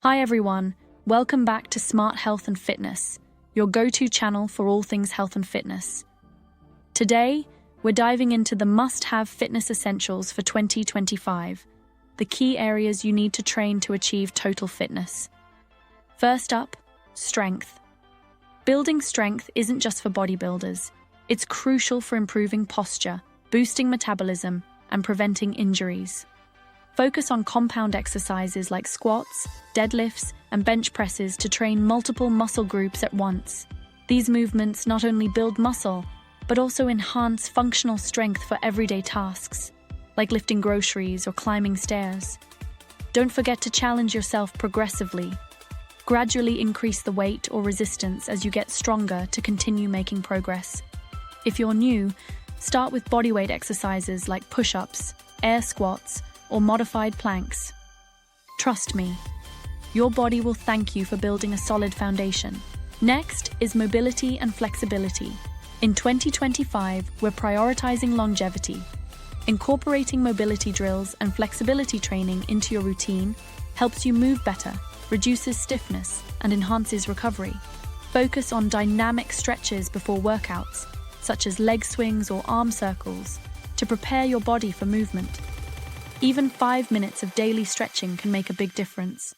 Hi everyone, welcome back to Smart Health and Fitness, your go-to channel for all things health and fitness. Today, we're diving into the must-have fitness essentials for 2025, the key areas you need to train to achieve total fitness. First up, strength. Building strength isn't just for bodybuilders, it's crucial for improving posture, boosting metabolism, and preventing injuries. Focus on compound exercises like squats, deadlifts, and bench presses to train multiple muscle groups at once. These movements not only build muscle, but also enhance functional strength for everyday tasks, like lifting groceries or climbing stairs. Don't forget to challenge yourself progressively. Gradually increase the weight or resistance as you get stronger to continue making progress. If you're new, start with bodyweight exercises like push-ups, air squats, or modified planks. Trust me, your body will thank you for building a solid foundation. Next is mobility and flexibility. In 2025, we're prioritizing longevity. Incorporating mobility drills and flexibility training into your routine helps you move better, reduces stiffness, and enhances recovery. Focus on dynamic stretches before workouts, such as leg swings or arm circles, to prepare your body for movement. Even 5 minutes of daily stretching can make a big difference.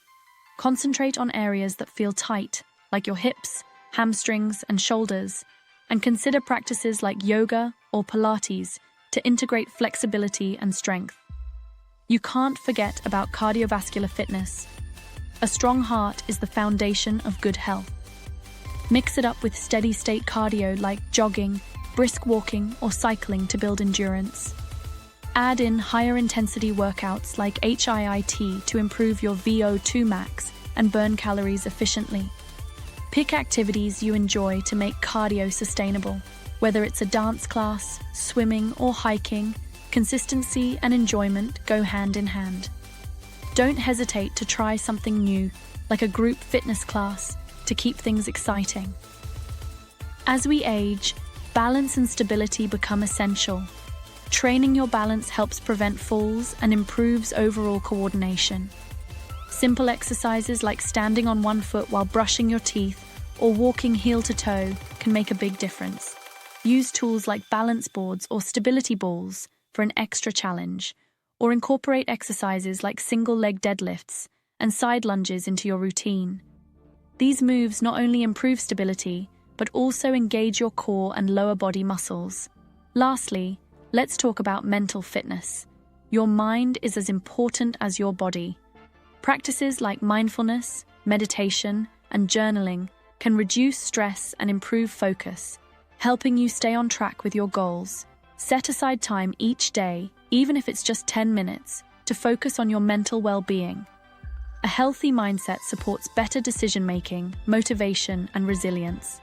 Concentrate on areas that feel tight, like your hips, hamstrings, and shoulders, and consider practices like yoga or Pilates to integrate flexibility and strength. You can't forget about cardiovascular fitness. A strong heart is the foundation of good health. Mix it up with steady-state cardio like jogging, brisk walking, or cycling to build endurance. Add in higher intensity workouts like HIIT to improve your VO2 max and burn calories efficiently. Pick activities you enjoy to make cardio sustainable. Whether it's a dance class, swimming, or hiking, consistency and enjoyment go hand in hand. Don't hesitate to try something new, like a group fitness class, to keep things exciting. As we age, balance and stability become essential. Training your balance helps prevent falls and improves overall coordination. Simple exercises like standing on one foot while brushing your teeth or walking heel to toe can make a big difference. Use tools like balance boards or stability balls for an extra challenge, or incorporate exercises like single leg deadlifts and side lunges into your routine. These moves not only improve stability, but also engage your core and lower body muscles. Lastly, let's talk about mental fitness. Your mind is as important as your body. Practices like mindfulness, meditation, and journaling can reduce stress and improve focus, helping you stay on track with your goals. Set aside time each day, even if it's just 10 minutes, to focus on your mental well-being. A healthy mindset supports better decision-making, motivation, and resilience.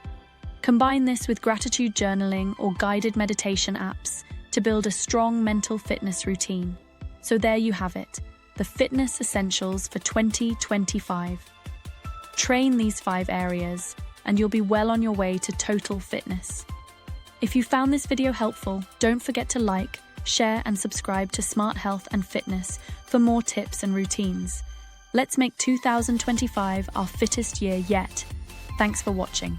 Combine this with gratitude journaling or guided meditation apps to build a strong mental fitness routine. So there you have it, the fitness essentials for 2025. Train these 5 areas, and you'll be well on your way to total fitness. If you found this video helpful, don't forget to like, share, and subscribe to Smart Health and Fitness for more tips and routines. Let's make 2025 our fittest year yet. Thanks for watching.